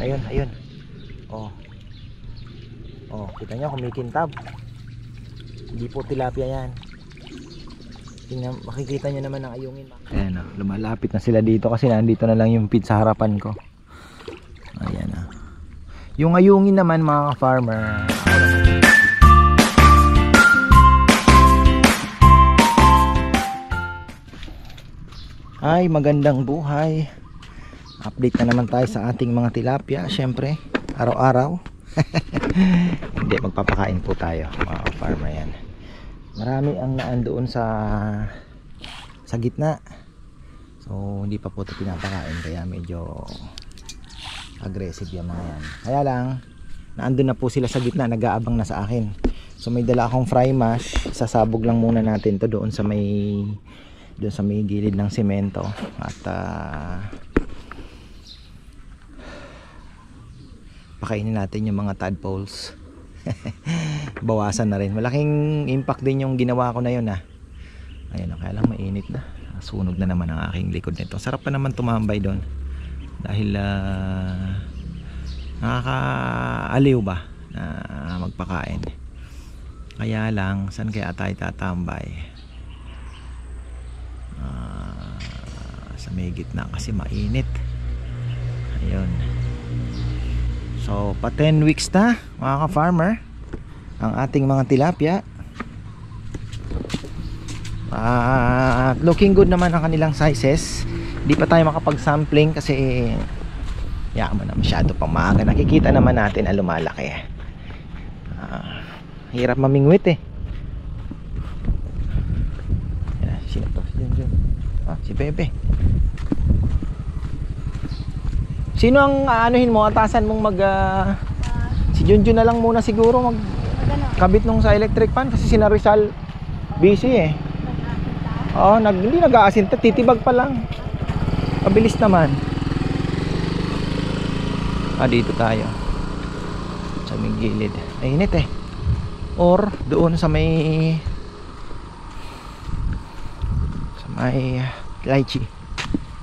ayun, ayun. Oh. Oh, kita nyo kumikintab. Hindi po tilapia yan. Tingnan, makikita nyo naman ang ayungin. Ayan, oh, lumalapit na sila dito kasi nandito na lang yung pit sa harapan ko. Ayan, oh. Yung ayungin naman mga farmer, ay magandang buhay. Update na naman tayo sa ating mga tilapia. Syempre araw-araw. Hindi, magpapakain po tayo mga farmer. Yan, marami ang naandoon sa gitna, so hindi pa po ito pinapakain, kaya medyo aggressive yung mga yan. Kaya lang naandun na po sila sa gitna, nag-aabang na sa akin. So may dala akong fry mash. Sasabog lang muna natin to doon sa may gilid ng semento. At pakainin natin yung mga tadpoles. Bawasan na rin. Malaking impact din yung ginawa ko na yun Ayun, kaya lang mainit na. Sunog na naman ang aking likod nito. Sarap pa naman tumambay doon. Dahil nakakaaliw ba na magpakain. Kaya lang, saan kaya tayo tatambay? Sa may gitna kasi mainit. Ayun. So pa 10 weeks na mga ka-farmer ang ating mga tilapia. Looking good naman ang kanilang sizes. Hindi pa tayo makapag-sampling kasi yaman na, masyado pang maaga. Nakikita naman natin ang lumalaki. Hirap mamingwit Sino to? Si Pepe. Sino ang aanuhin mo? Atasan mong si Junjun na lang muna siguro kabit nung sa electric fan kasi si Rizal busy hindi nag-aasin, titibag pa lang. Mabilis naman. Dito tayo sa may gilid. Init or doon sa may lychee,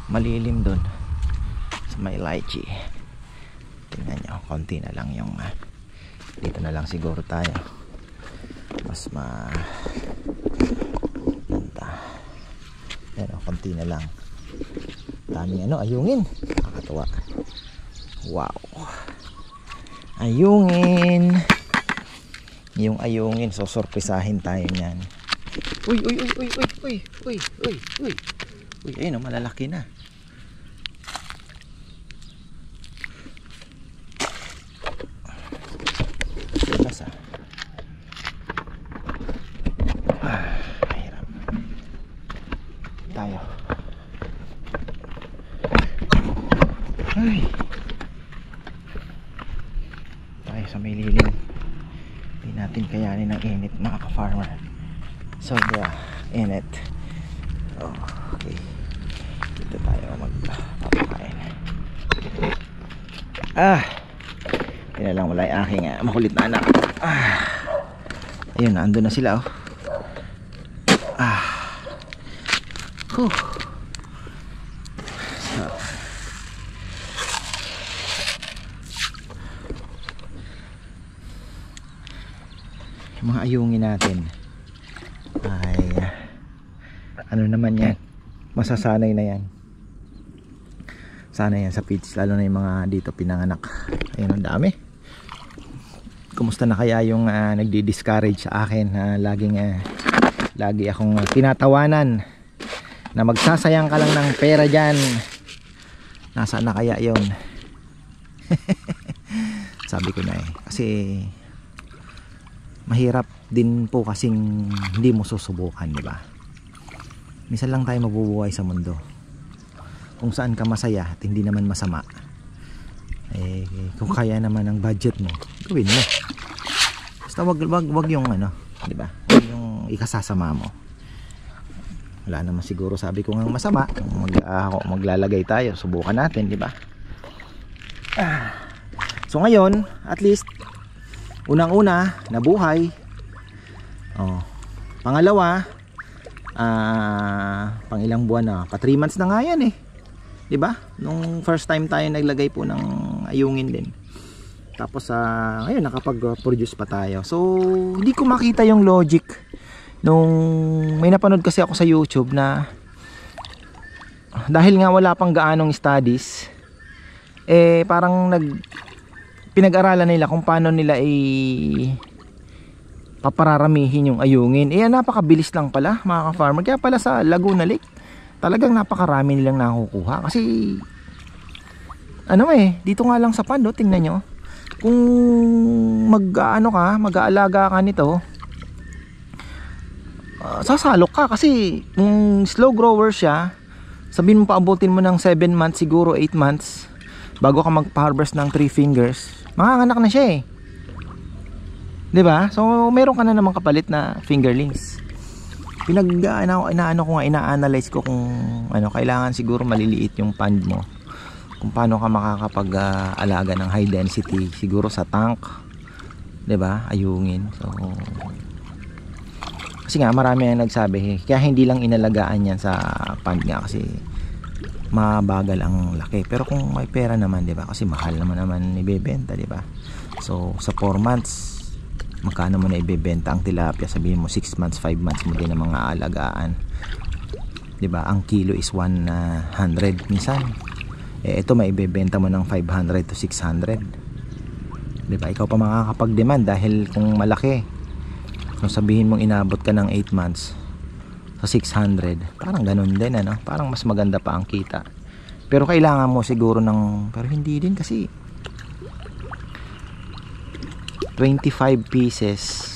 malilim doon sa may lychee. Tingnan nyo, konti na lang yung dito na lang siguro tayo mas konti na lang. Daming ayungin, nakakatawa. Wow, ayungin. Yung ayungin, so sorpresahin tayo niyan. Uy, ayun malalaki na. Mahirap tayo. Tayo sa may lilim. Hindi natin kayanin ng init mga ka-farmer. So init. Okay, dito tayo magpapakain. Yun lang, wala yung aking makulit na anak. Ayun, andun na sila So, yung mga ayungin natin ay naman yan, masasanay na yan. Sana yan sa feeds, lalo na yung mga dito pinanganak. Ayun, ang dami. Kumusta na kaya yung nagdi-discourage sa akin lagi akong tinatawanan na magsasayang ka lang ng pera dyan. Nasaan na kaya yun? Sabi ko na kasi mahirap din po kasing hindi mo susubukan, di ba? Minsan lang tayo mabubuhay sa mundo kung saan ka masaya at hindi naman masama. Kung kaya naman ang budget mo, gawin mo. Basta wag yung di ba? Wag yung ikasasama mo. Wala naman siguro, sabi ko nga masama kung maglalagay tayo, subukan natin, di ba? So ngayon, at least unang-una nabuhay. Pangalawa, pang ilang buwan na, pa 3 months na nga yan di ba? Nung first time tayo naglagay po ng ayungin din. Tapos ngayon nakapag-produce pa tayo. So hindi ko makita yung logic nung may napanood kasi ako sa YouTube na dahil nga wala pang gaanong studies, parang pinag-aralan nila kung paano nila papararamihin yung ayungin. Napakabilis lang pala mga ka-farmer. Kaya pala sa Laguna Lake talagang napakarami nilang nakukuha. Kasi dito nga lang sa pond, tingnan nyo. Kung mag-aalaga ka nito, sasalok ka. Kasi kung slow grower siya, sabihin mo paabutin mo ng 7 months, siguro 8 months bago ka magpa-harvest ng 3 fingers, manganganak na siya 'di ba? So meron ka na namang kapalit na fingerlings. Ina-analyze ko kung kailangan siguro maliliit yung pond mo. Kung paano ka makakapag-alaga ng high density, siguro sa tank, 'di ba? Ayungin. So kasi nga marami ang nagsabi, kaya hindi lang inalagaan yan sa pond nga kasi mabagal ang laki. Pero kung may pera naman, 'di ba? Kasi mahal naman ibebenta, 'di ba? So sa 4 months magkano mo na ibebenta ang tilapia? Sabihin mo 6 months, 5 months mo din ang mga alagaan, 'di ba? Ang kilo is 100 minsan. Ito maibebenta mo ng 500 to 600, 'di ba? Ikaw pa makakapag-demand dahil kung malaki. So sabihin mong inabot ka ng 8 months sa 600, parang ganun din parang mas maganda pa ang kita. Pero kailangan mo siguro pero hindi din kasi 25 pieces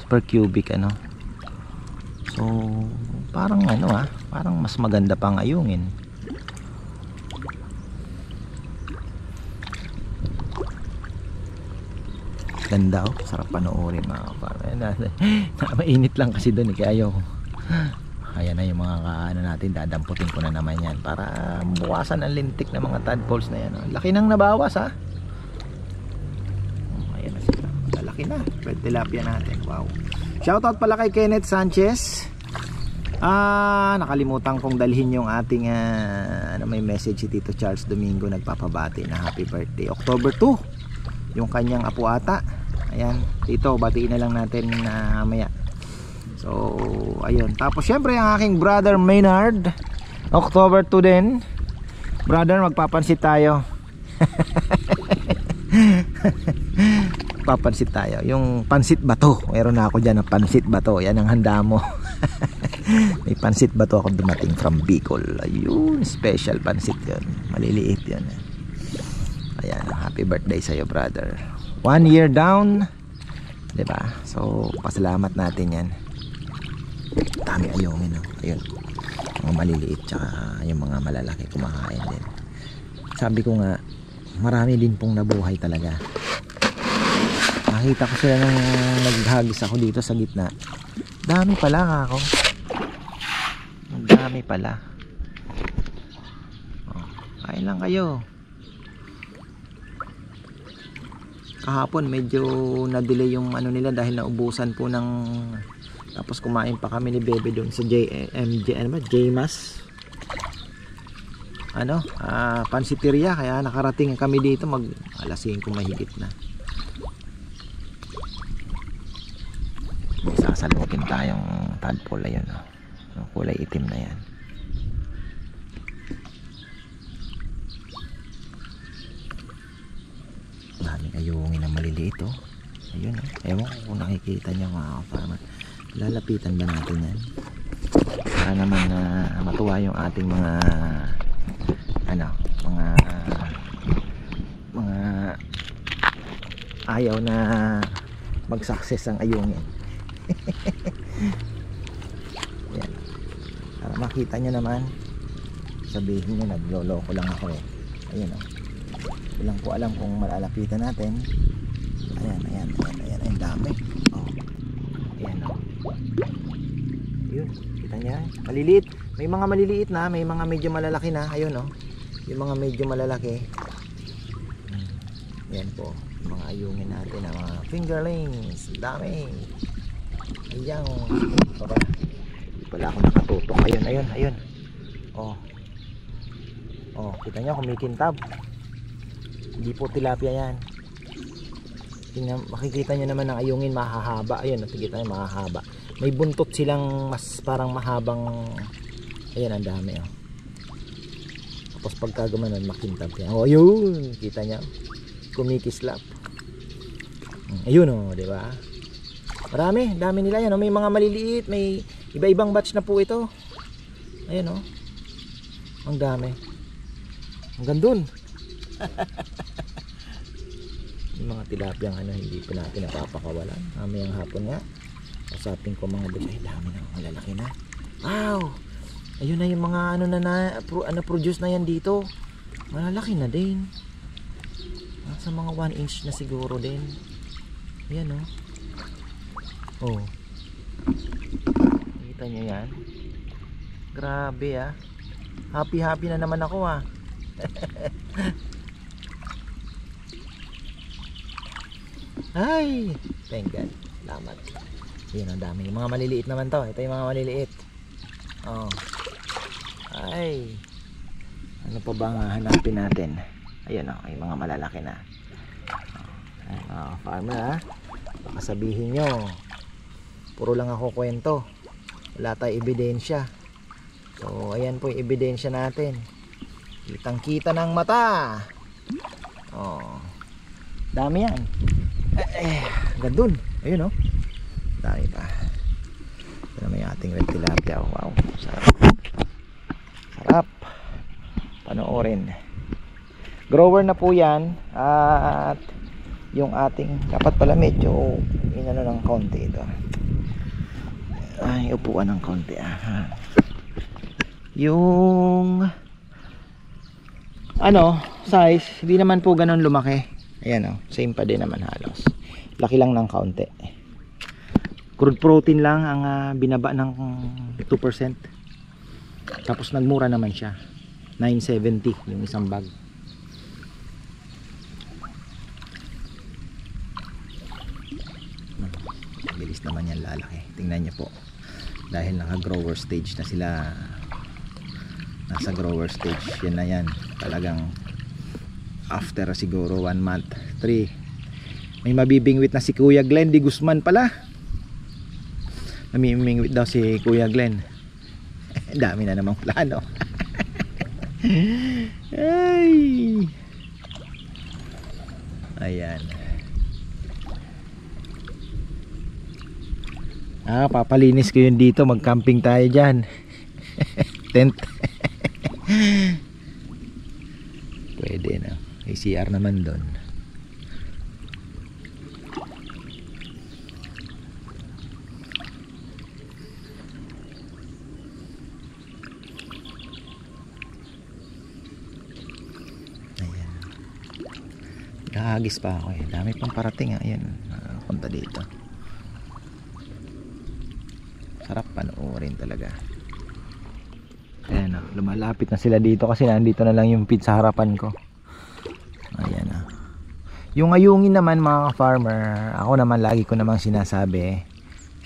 per cubic so parang parang mas maganda pang ayungin. Ganda sarap panoorin mga kapatid. Mainit lang kasi doon kaya ayoko. Ayan na yung mga natin, dadamputin ko na naman yan para buwasan ang lintik ng mga tadpoles na yan. Laki nang nabawas ayan na sila, malaki na red tilapia natin. Wow, shoutout pala kay Kenneth Sanchez. Nakalimutan kong dalhin yung ating may message si Tito Charles Domingo, nagpapabati na happy birthday October 2 yung kanyang apo ata. Ayan, Tito, batiin na lang natin mamaya. So ayun, tapos syempre ang aking brother Maynard, October 2 din. Brother, magpapansit tayo. Papansit tayo, yung pansit bato. Meron na ako dyan ng pansit bato. Yan ang handa mo. May pansit bato ako dumating from Bicol. Ayun, special pansit yun, maliliit yun. Ayan, happy birthday sa'yo brother. 1 year down, diba? So pasalamat natin yan. Dami ayungin ayun, mga maliliit tsaka yung mga malalaki kumakain din. Sabi ko nga, marami din pong nabuhay talaga. Nakita ko sila nang naghagis ako dito sa gitna. Dami pala ako. Dami pala. Kain lang kayo. Kahapon medyo na-delay yung nila dahil naubusan po ng, tapos kumain pa kami ni Bebe doon sa J-Mas pansiteria, kaya nakarating kami dito mag alas 5 mahigit na. May sasalukin tayong tadpole ayun kulay itim na yan. Daming ayungin na maliliit ayun ewan ko kung nakikita nyo mga farmer. Lalapitan ba natin yan para naman matuwa yung ating mga mga ayaw na mag-success ang ayungin. Yan, para makita nyo naman, sabihin nyo nagloloko lang ako ayun walang po alam kung malalapitan natin. Ayan ang dami ayan yun, kita nyo maliliit, may mga maliliit na, may mga medyo malalaki na ayun yung mga medyo malalaki yan po mga ayungin natin mga fingerlings, dami ayan wala akong nakatutok ayun kita nyo kumikintab Hindi po tilapia yan. Tingnan, makikita nyo naman ang ayungin mahahaba. Ayun, nakikita nyo mahahaba. May buntot silang mas parang mahabang. Ayan, ang dami oh. Tapos pagka gumanon makintab yan. Oh, ayun, kita nyo, kumikislap. Ayun oh, di ba? Marami, dami nila yan oh. May mga maliliit, may iba-ibang batch na po ito. Ayun oh. Ang dami. Hanggang dun. Yung mga tilapiyang ano, hindi pa natin napapakawalan. Mamayang hapon nga usapin ko mga boys. Ay, dami na, malalaki na. Wow, ayun na yung mga ano na produce na yan dito. Malalaki na din. Nasa mga 1 inch na siguro din. Ayan oh. Oh, kita nyo yan. Grabe ah. Happy na naman ako ah. Ay, thank God. Salamat. Yun, ang dami. Yung mga maliliit naman to. Ito yung mga maliliit. Oh. Ay. Ano pa ba nga hanapin natin? Ayun oh, yung mga malalaki na. Ay, mga farmer ha. Baka sabihin nyo, puro lang ako kwento. Wala tayong ebidensya. So, ayan po yung ebidensya natin. Kitang kita ng mata. Oh. Dami yan. Gandun. Ayun oh. Dami pa. Ito naman yung ating red tilapia. Wow, sarap. Sarap panoorin. Grower na po yan. At yung ating, dapat pala medyo inano ng konti ito. Ay, upuan ng konti yung ano, size, hindi naman po ganun lumaki. Ayan oh, same pa din naman halos. Laki lang ng kaunti. Crude protein lang ang binaba ng 2%. Tapos nagmura naman siya. 970 yung isang bag. Bilis naman yan lalaki. Tingnan niyo po. Dahil naka-grower stage na sila. Nasa grower stage. Yan na yan. Talagang after siguro 1 month. 3. May mabibingwit na si Kuya Glenn Di Guzman pala. Namimingwit daw si Kuya Glenn. Dami na namang plano. Ay. Ayan. Papalinis ko yun dito. Mag-camping tayo dyan. Tent. Pwede na. May CR naman doon. Ayan. Nakahagis pa ako eh. Dami pang parating. Ayan. Punta dito. Sarap panoorin talaga. Ayan o, lumalapit na sila dito kasi nandito na lang yung pit sa harapan ko. Ayan o. Yung ayungin naman mga farmer, ako naman lagi ko namang sinasabi,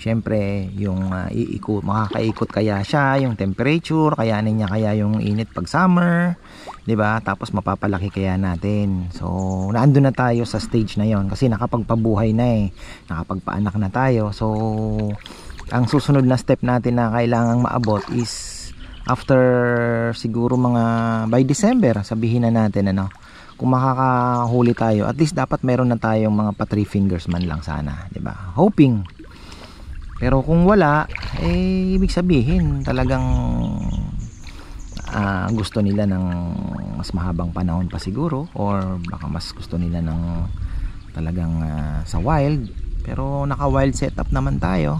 syempre yung makakaikot kaya siya, yung temperature, kayanin niya kaya yung init pag summer, 'di ba? Tapos mapapalaki kaya natin. So, naandun na tayo sa stage na 'yon kasi nakapagpabuhay na eh. Nakapagpaanak na tayo. So, ang susunod na step natin na kailangang maabot is after siguro mga by December, sabihin na natin ano, kung makakahuli tayo, at least dapat meron na tayong mga pa 3 fingers man lang sana, 'di ba? Hoping. Pero kung wala, eh ibig sabihin talagang gusto nila ng mas mahabang panahon pa siguro, or baka mas gusto nila ng talagang sa wild, pero naka wild setup naman tayo.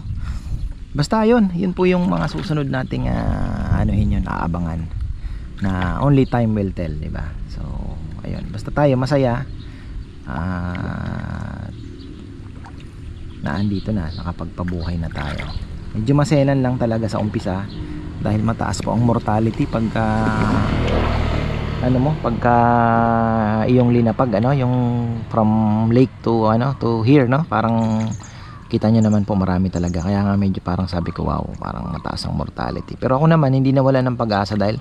Basta yun po yung mga susunod nating anuhin yun, aabangan, na only time will tell, di ba? So ayun, basta tayo masaya na andito na, nakapagpabuhay na tayo. Medyo maselan lang talaga sa umpisa dahil mataas po ang mortality pagka pagka iyong linapag yung from lake to to here, no? Parang kita nyo naman po marami talaga, kaya nga medyo parang sabi ko wow, parang mataas ang mortality. Pero ako naman hindi nawala ng pag-asa dahil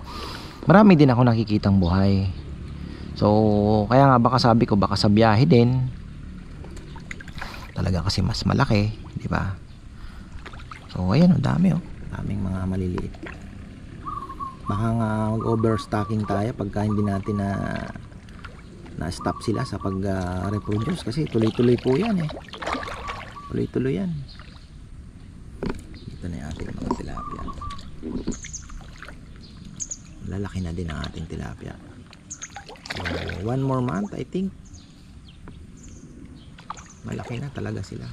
marami din ako nakikitang buhay. So kaya nga baka sabi ko baka sa biyahe din talaga kasi mas malaki, di ba? So ayan, dami daming mga maliliit. Baka nga mag-overstocking tayo pagka hindi natin na stop sila sa pag reproduce kasi tuloy-tuloy po yan tuloy-tuloy yan. Ito na yung ating mga tilapia. Lalaki na din ang ating tilapia. So 1 more month I think malaki na talaga sila.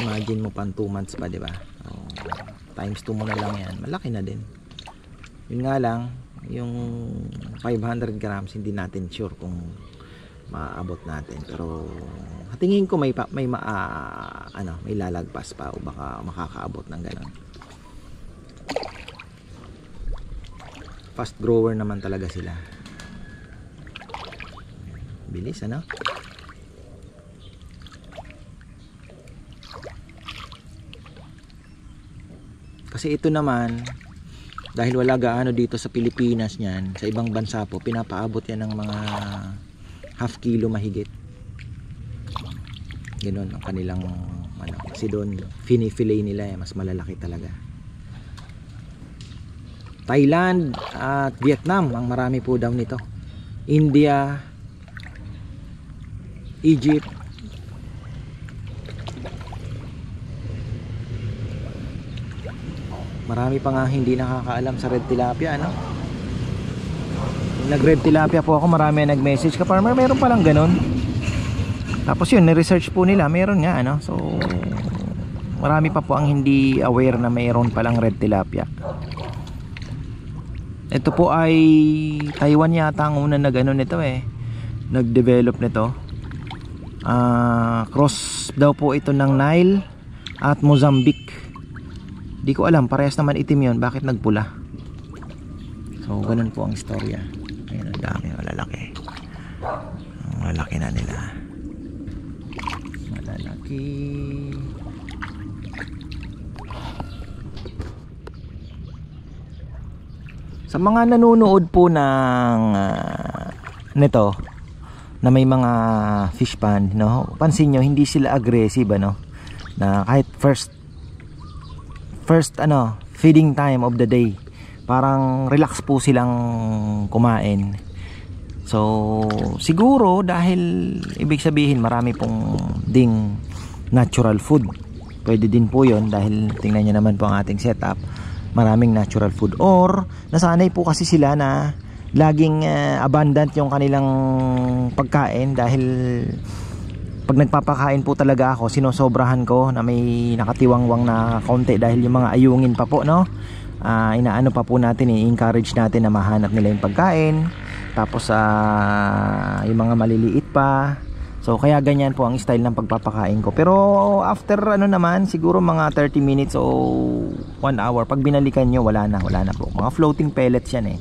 Imagine mo pang 2 months pa, di ba? So, times 2 mo na lang yan, malaki na din. Yun nga lang, yung 500 grams hindi natin sure kung maaabot natin, pero tingin ko may lalagpas pa o baka makakaabot ng ganun. Fast grower naman talaga sila. Bilis, ano? Kasi ito naman, dahil wala gaano dito sa Pilipinas niyan, sa ibang bansa po, pinapaabot yan ng mga half kilo mahigit. Ganun ang kanilang, kasi doon, fini-fillet nila mas malalaki talaga. Thailand at Vietnam, ang marami po daw nito. India, Egypt, marami pa nga hindi nakakaalam sa red tilapia, ano? Nag red tilapia po ako, marami nag-message ka farmer, meron palang ganun. Tapos yun, ni-research po nila, meron nga, ano? So marami pa po ang hindi aware na mayroon palang red tilapia. Ito po ay Taiwan yata ang una nag nito nag-develop nito. Cross daw po ito ng Nile at Mozambique. Di ko alam, parehas naman itim yun, bakit nagpula? So ganun po ang istorya. Ayun, ang dami, malalaki. Malalaki na nila. Malalaki. Sa mga nanonood po ng nito na may mga fish pond, no? Pansin nyo, hindi sila aggressive, ano? Na kahit first feeding time of the day, parang relax po silang kumain. So siguro dahil ibig sabihin marami pong ding natural food, pwede din po yon dahil tingnan nyo naman po ang ating setup, maraming natural food, or nasanay po kasi sila na laging abundant yung kanilang pagkain. Dahil pag nagpapakain po talaga ako, sinosobrahan ko na may nakatiwangwang na konti dahil yung mga ayungin pa po, no? Inaano pa po natin, i-encourage natin na mahanap nila yung pagkain. Tapos yung mga maliliit pa. So kaya ganyan po ang style ng pagpapakain ko. Pero after naman, siguro mga 30 minutes o 1 hour, pag binalikan nyo, wala na po. Mga floating pellets yan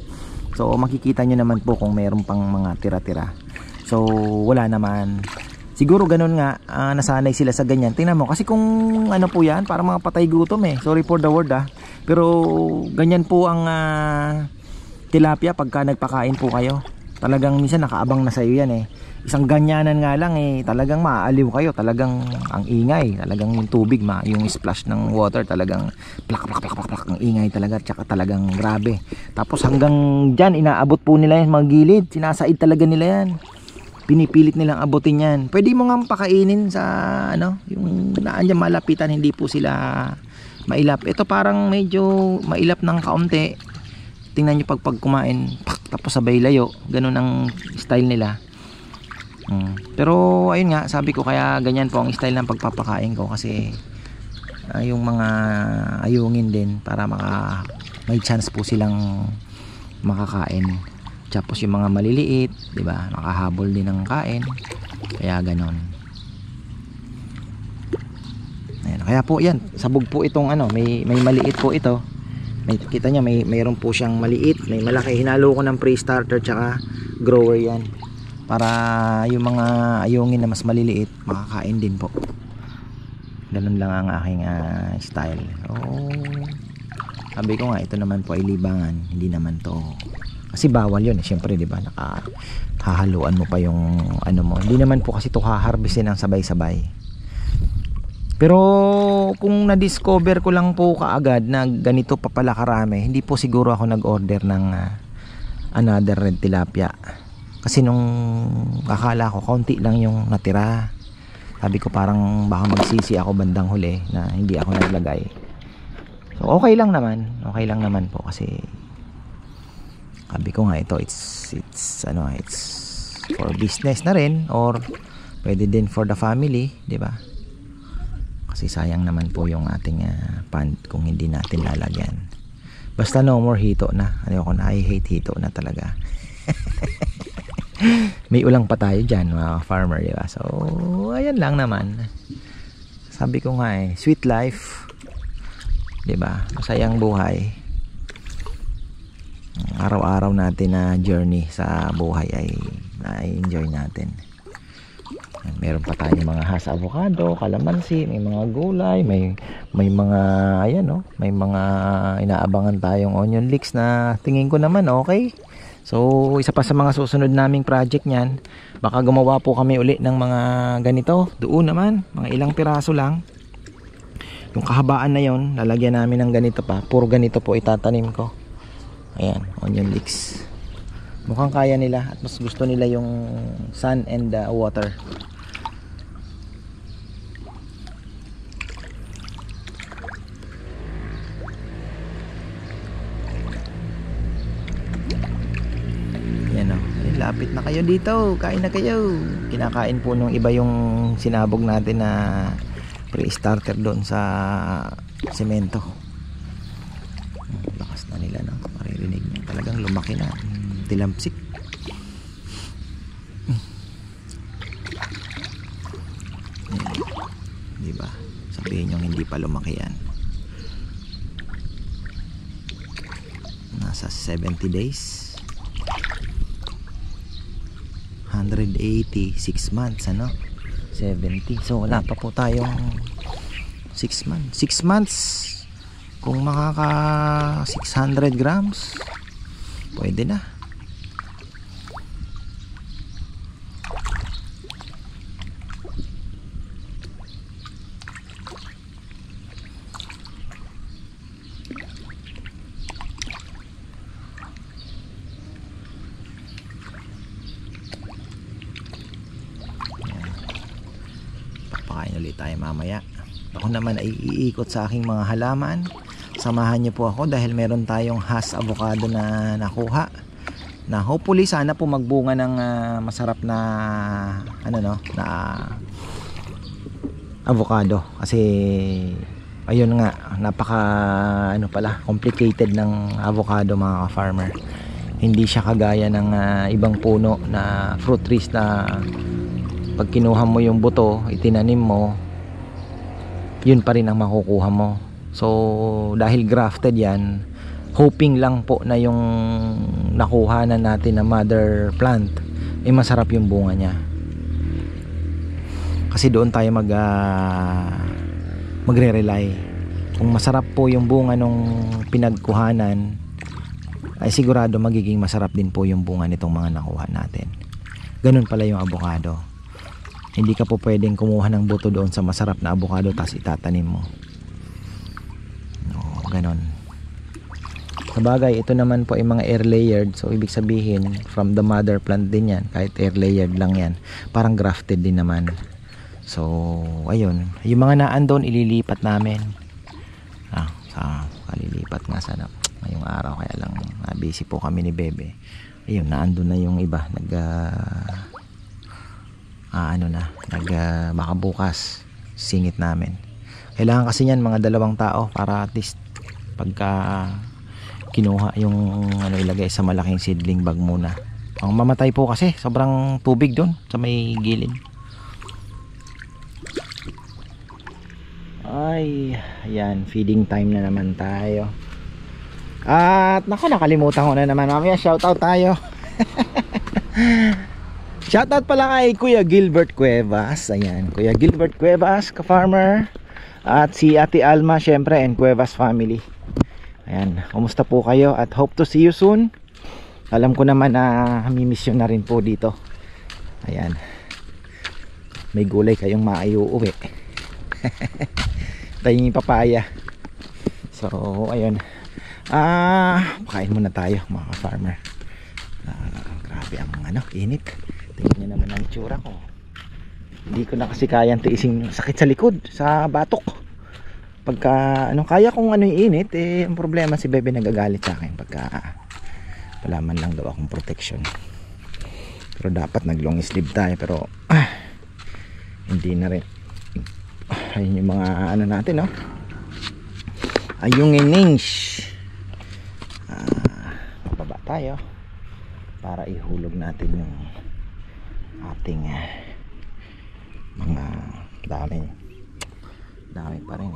So makikita nyo naman po kung meron pang mga tira-tira. So wala naman. Siguro ganun nga, nasanay sila sa ganyan. Tingnan mo, kasi kung ano po yan, parang mga patay gutom Sorry for the word pero ganyan po ang tilapia pagka nagpakain po kayo. Talagang minsan nakaabang na sa iyo yan Isang ganyanan nga lang talagang maaaliw kayo. Talagang ang ingay, talagang yung tubig, yung splash ng water, talagang plak plak plak plak, plak ang ingay talaga, tsaka talagang grabe. Tapos hanggang dyan, inaabot po nila yan mga gilid, sinasaid talaga nila yan. Pinipilit nilang abutin yan. Pwede mo nga pakainin sa yung naandyan malapitan, hindi po sila mailap. Ito parang medyo mailap ng kaunti. Tingnan nyo pag kumain, tapos sabay layo. Ganun ang style nila. Pero ayun nga, sabi ko, kaya ganyan po ang style ng pagpapakain ko. Kasi yung mga ayungin din, para may chance po silang makakain. Tapos yung mga maliliit, di ba, makahabol din ng kain. Kaya ganon. Ayan, kaya po yan, sabog po itong may maliit po ito. Kita nyo, mayroon po siyang maliit, may malaki. Hinalo ko ng pre-starter tsaka grower yan, para yung mga ayungin na mas maliliit makakain din po. Ganun lang ang aking style. Sabi ko nga, ito naman po ay libangan, hindi naman to Kasi bawal yun eh, syempre, di ba? Nakahahaluan mo pa yung ano mo. Hindi naman po kasi ito haharvestin ng sabay-sabay. Pero kung na-discover ko lang po kaagad na ganito pa pala karami, hindi po siguro ako nag-order ng another red tilapia. Kasi nung akala ko kaunti lang yung natira. Sabi ko parang baka magsisi ako bandang huli na hindi ako naglagay. So okay lang naman. Okay lang naman po kasi sabi ko nga ito it's for business na rin or pwede din for the family, di ba? Kasi sayang naman po yung ating pond kung hindi natin lalagyan. Basta no more hito na. Ano ko na, I hate hito na talaga. May ulang pa tayo dyan mga farmer, di ba? So ayan lang naman. Sabi ko nga sweet life, di ba? Masayang buhay. Araw-araw natin na journey sa buhay ay na-enjoy natin. Meron pa tayong mga has avocado, kalamansi, may mga gulay, may mga ayan no, may mga inaabangan tayong onion leeks na tingin ko naman okay. So isa pa sa mga susunod naming project niyan, baka gumawa po kami uli ng mga ganito. Doon naman, mga ilang piraso lang. Yung kahabaan na yon, lalagyan namin ng ganito pa. Puro ganito po itatanim ko. Ayan, onion leeks. Mukhang kaya nila at mas gusto nila yung sun and water. Yan o, lapit na kayo dito. Kain na kayo. Kinakain po nung iba yung sinabog natin na pre-starter doon sa semento. Lakas na nila no. Maririnig niya. Talagang lumaki na. Tilampsik. Diba? Sabihin nyo hindi pa lumaki yan. Nasa 70 days. 180, 6 months ano? 70. So wala pa po tayong 6 months. 6 months kung makaka 600 grams pwede na. Papakain ulit tayo mamaya. Ako naman ay iikot sa aking mga halaman. Samahan niyo po ako dahil meron tayong has avocado na nakuha. Na hopefully sana po magbunga ng masarap na na avocado kasi ayun nga napaka complicated ng avocado mga ka-farmer. Hindi siya kagaya ng ibang puno na fruit trees na pag kinuha mo yung buto, itinanim mo, yun pa rin ang makukuha mo. So dahil grafted yan, hoping lang po na yung nakuha na natin na mother plant masarap yung bunga niya. Kasi doon tayo magre-rely. Kung masarap po yung bunga nung pinagkuhanan, ay sigurado magiging masarap din po yung bunga nitong mga nakuha natin. Ganun pala yung avocado. Hindi ka po pwedeng kumuha ng buto doon sa masarap na avocado tapos itatanim mo. No, ganon. Sabagay, ito naman po ay mga air layered. So ibig sabihin from the mother plant din yan. Kahit air layered lang yan, parang grafted din naman. So ayun, yung mga naan doon ililipat namin. Kalilipat nga sana ngayong araw, kaya lang busy po kami ni Bebe. Ayun, naandun na yung iba baka bukas singit namin. Kailangan kasi yan mga 2 tao para at least pagka kinuha yung ilagay sa malaking seedling bag muna. Ang mamatay po kasi sobrang tubig doon sa may gilid. Ay, ayan, feeding time na naman tayo. At nakalimutan ko na naman, mamaya shoutout tayo. Shoutout pala kay Kuya Gilbert Cuevas. Ayan, Kuya Gilbert Cuevas, ka-farmer. At si Ate Alma syempre, and Cuevas family. Ayan, kumusta po kayo at hope to see you soon. Alam ko naman na mimiss yun na rin po dito. Ayan, may gulay kayong maiuuwi. Tayong papaya. So ayun, kain muna tayo mga ka-farmer. Grabe ang init. Tingnan nyo naman ang itsura ko. Hindi ko na kasi kayang tiisin sakit sa likod, sa batok. Pagka kaya kong yung init, ang problema si Bebe nagagalit sa akin pagka wala man lang daw akong protection. Pero dapat nag long sleeve tayo, pero hindi na rin. Ayun yung mga natin, no? Ayung innings. Mababa tayo para ihulog natin yung ating mga dami pa rin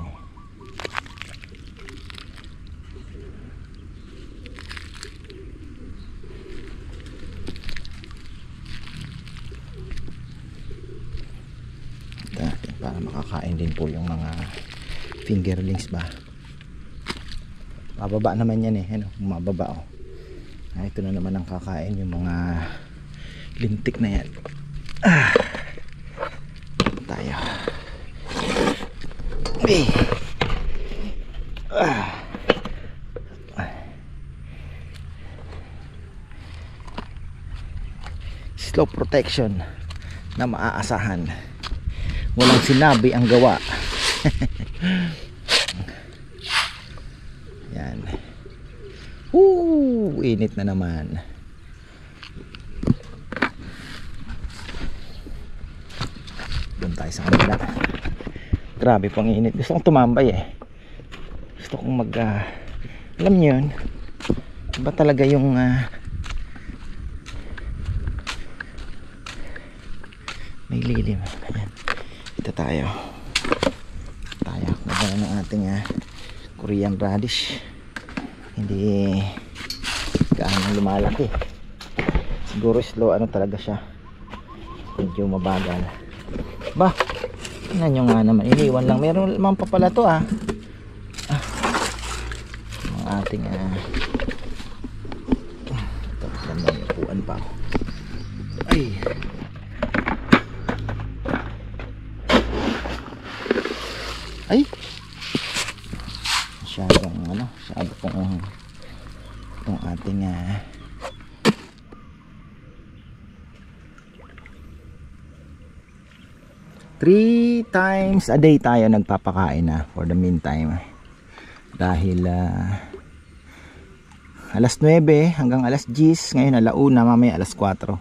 para makakain din po yung mga fingerlings ba. Mababa naman yan mababa ito na naman ang kakain, yung mga lintik na yan. Tayo slow protection na maaasahan, walang sinabi ang gawa. Yan. Init na naman. Doon tayo sa kanila. Grabe pang init. Gusto kong tumambay Gusto kong alam niyo yun, iba talaga yung may lilim. Ayan. Ito tayo nagana ng ating Korean radish. Hindi gaano lumalaki, siguro slow talaga siya, medyo mabagal ba. Tingnan nyo nga naman, iniwan lang, meron naman pa pala to ang ating ito, ganda yung upuan pa ako. Ay masyado pong itong ating 3 times a day tayo nagpapakain for the meantime, dahil alas 9 hanggang alas 10, ngayon alauna, mamaya alas 4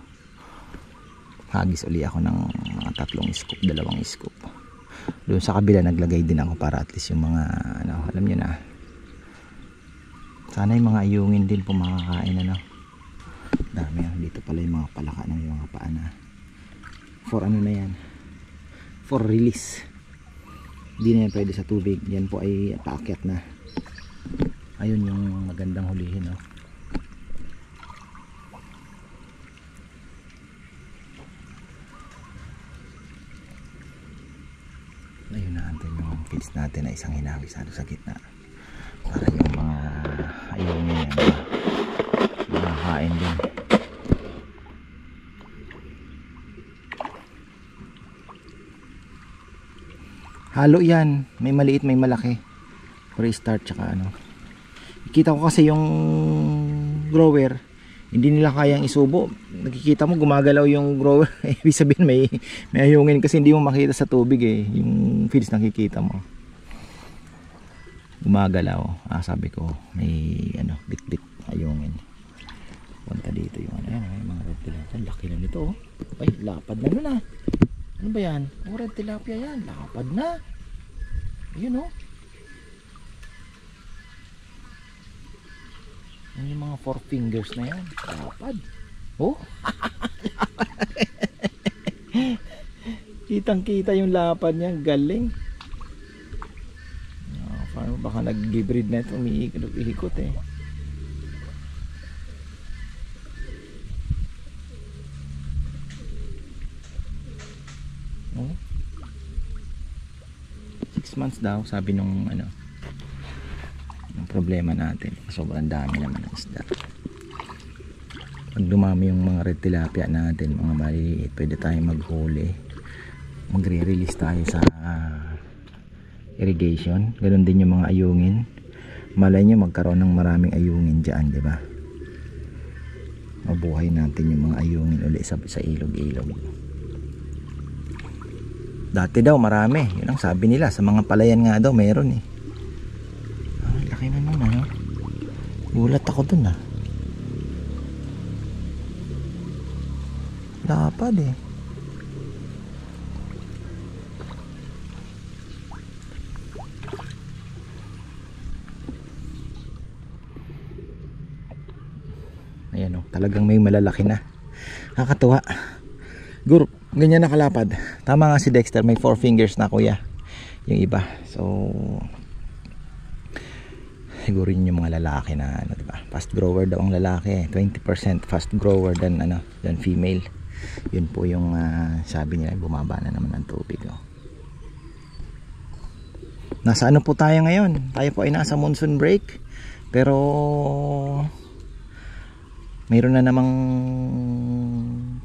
hagis uli ako ng mga 3 scoop, 2 scoop. Doon sa kabila naglagay din ako para at least yung mga alam nyo na, sana yung mga ayungin din po makakain dami dito pala yung mga palaka na yung mga paa na for na yan, for release. Hindi na yan pwede sa tubig, yan po ay paakyat na. Ayun yung magandang hulihin ayun na, antin yung feeds natin na isang hinawis sa gitna para yung mga ayungin yan makakain din. Halo yan, may maliit may malaki, pre-start tsaka Kita ko kasi yung grower hindi nila kayang isubo, nakikita mo gumagalaw yung grower. Ibig sabihin may ayungin kasi hindi mo makita sa tubig yung feeds nakikita mo gumagalaw. Sabi ko may bit-bit ayungin. Punta dito yung may mga red tilapia, laki na nito ay lapad na nun ano ba yan? Red tilapia yan, lapad na. Ayun yan yung mga 4 fingers na yan, lapad. Kitang kita yung lapad niya, galing. Parang baka nag-breed na ito, umiikot Oh. 6 months daw sabi nung yung problema natin, sobrang dami naman ng isda. Pag dumami yung mga red tilapia natin, mga maliliit, pwede tayong maghuli, magre-release tayo sa irrigation. Ganun din yung mga ayungin. Malay nyo magkaroon ng maraming ayungin dyan, di ba? Mabuhay natin yung mga ayungin ulit sa ilog-ilog. Dati daw marami, yun ang sabi nila, sa mga palayan nga daw meron eh. Laki na nun, ano? Gulat ako dun ah. Lapad eh. Ayan o, talagang may malalaki na. Nakakatuwa. Guru, ganyan nakalapad. Tama nga si Dexter, may 4 fingers na kuya. Yung iba. So siguro yun yung mga lalaki na ano, diba? Fast grower daw ang lalaki, 20% fast grower than female. Yun po yung sabi nila, bumaba na naman ang tubig oh. Nasa ano po tayo ngayon? Tayo po ay nasa monsoon break, pero mayroon na namang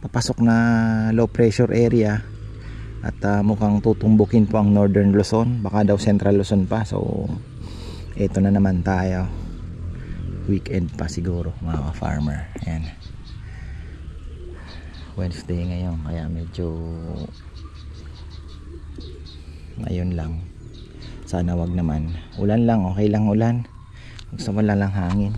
papasok na low pressure area at mukhang tutumbukin po ang Northern Luzon, baka daw Central Luzon pa. So ito na naman tayo, weekend pa siguro mga farmer. Ayan, Wednesday ngayon, kaya medyo ngayon lang. Sana wag naman ulan lang, okay lang ulan, gusto wala lang hangin.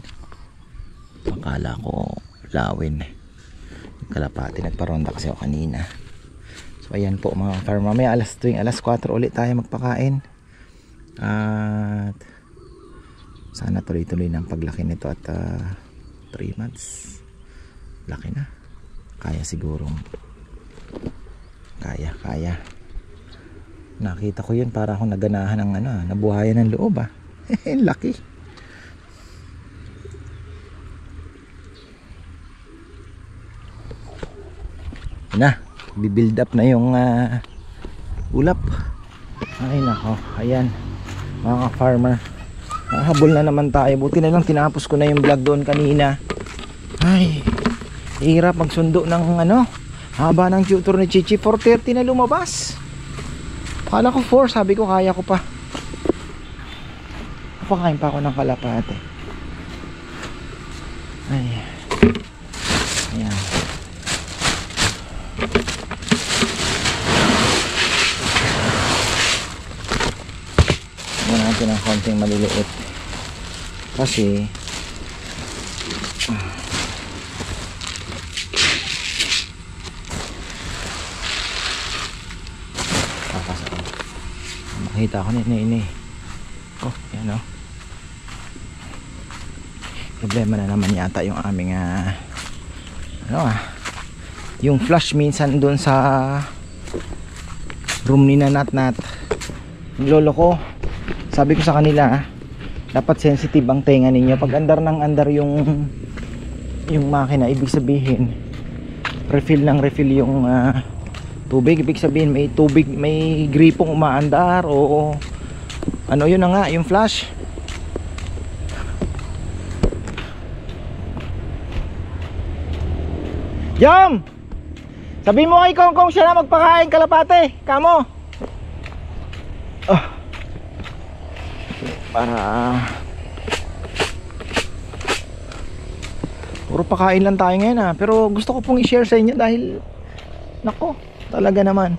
Akala ko lawin yung kalapati, nagparonda kasi ako kanina. So ayan po mga farmer, mamaya alas 4 ulit tayo magpakain. At sana tuloy-tuloy ng paglaki nito at 3 months. Laki na. Kaya siguro. Kaya. Nakita ko yun, para akong naganahan ng nabuhayan ng loob ah. Laki. Na, bibuild up na yung ulap. Ay nako, ayan mga farmer. Habol na naman tayo. Buti na lang tinapos ko na yung vlog doon kanina. Ay, hirap magsundo ng haba ng tutor ni Chichi. 4:30 na lumabas. Kala ko 4, sabi ko kaya ko pa. Papakain pa ako ng kalapate. Ay. Ayan. Huwag natin ng konting maliliit. Kasi makita ko na ini. Oh, yan o. Problema na naman yata yung aming yung flush minsan dun sa room ni Nat. Lolo ko, sabi ko sa kanila, dapat sensitive ang tenga ninyo. Pag andar ng andar yung makina, ibig sabihin refill yung tubig. Ibig sabihin may tubig, may gripong umaandar o yun na nga, yung flash. Jom! Sabi mo kay Kongkong siya na magpakain kalapate. Kamo. Para puro pakain lang tayo ngayon pero gusto ko pong i-share sa inyo dahil nako, talaga naman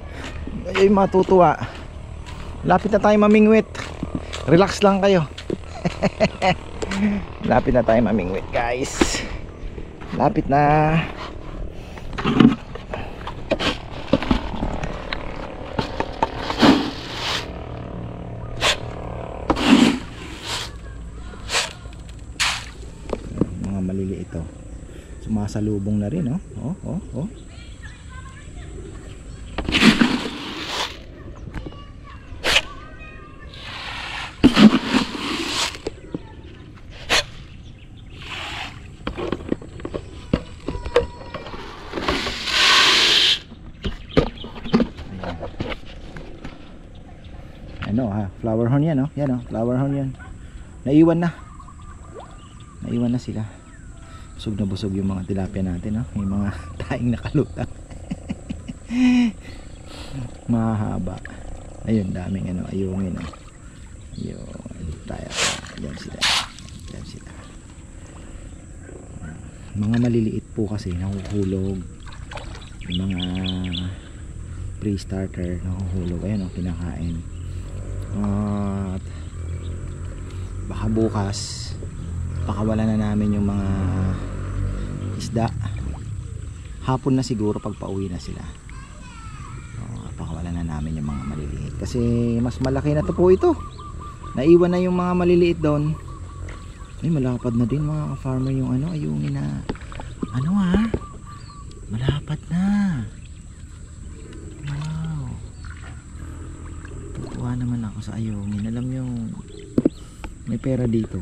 ay matutuwa. Lapit na tayo mamingwit. Relax lang kayo. Lapit na tayo mamingwit guys. Lapit na. Maliliit ito, sumasalubong na rin oh. Flower horn yan flower horn yan. Naiwan na sila. busog yung mga tilapia natin, no? Yung mga taing nakalutang. Mahaba. Ayun, daming ano, ayungin, no? Ayun, tayo. Ayan sila. Ayan sila. Mga maliliit po kasi nahuhulog. Yung mga pre-starter nahuhulog. Ayan, oh, kinakain. At baka bukas pakawala na namin yung mga isda. Hapon na siguro pag pauwi na sila. Pakawala na namin yung mga maliliit kasi mas malaki na to po ito. Naiwan na yung mga maliliit doon. Ay, malapad na din mga ka-farmer yung ano, ayungin na ano, ha, malapad na. Wow, tutuwa naman ako sa ayungin. Alam nyo, may pera dito.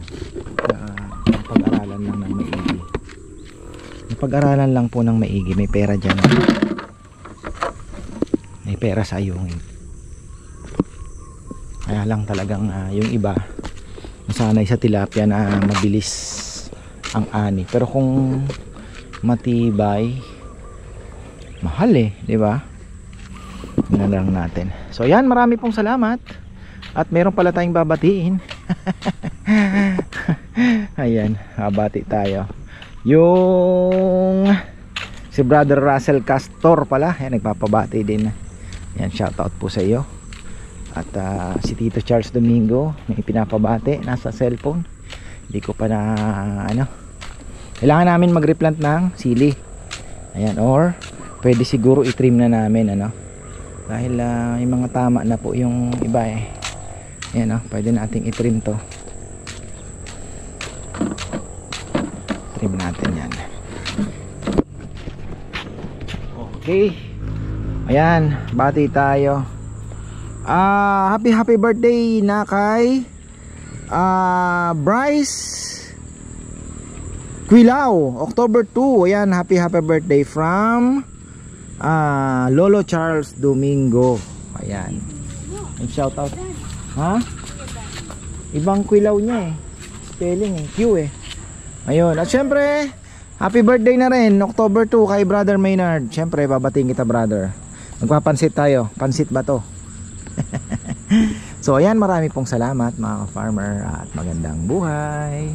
Pag-aralan lang ng maigi. Pag-aralan lang po ng maigi, may pera dyan. May pera sa ayungin. Kaya lang talagang yung iba nasanay sa tilapia na mabilis ang ani. Pero kung matibay, mahal eh, di ba? Yun lang natin. So yan, marami pong salamat. At meron pala tayong babatiin. Ayan, habati tayo. Yung si Brother Russell Castor pala, yan, nagpapabati din. Yan, shoutout po sa iyo. At si Tito Charles Domingo, may pinapabati, nasa cellphone. Hindi ko pa na ano. Kailangan namin mag-replant ng sili. Ayan, or pwede siguro i-trim na namin, ano. Dahil may mga tama na po yung iba eh. Ayan, pwede nating i-trim to. Trim natin yan. Okay. Ayan, bati tayo. Happy birthday na kay Bryce Quilao, October 2. Ayan, happy birthday from Lolo Charles Domingo. Ayan. Shout out. Ha? Ibang Quilao niya eh. Spelling eh, Q eh. Ayun, at syempre happy birthday na rin October 2 kay Brother Maynard. Syempre babating kita, brother. Magpapansit tayo. Pansit ba to? So ayan, marami pong salamat mga ka-farmer at magandang buhay.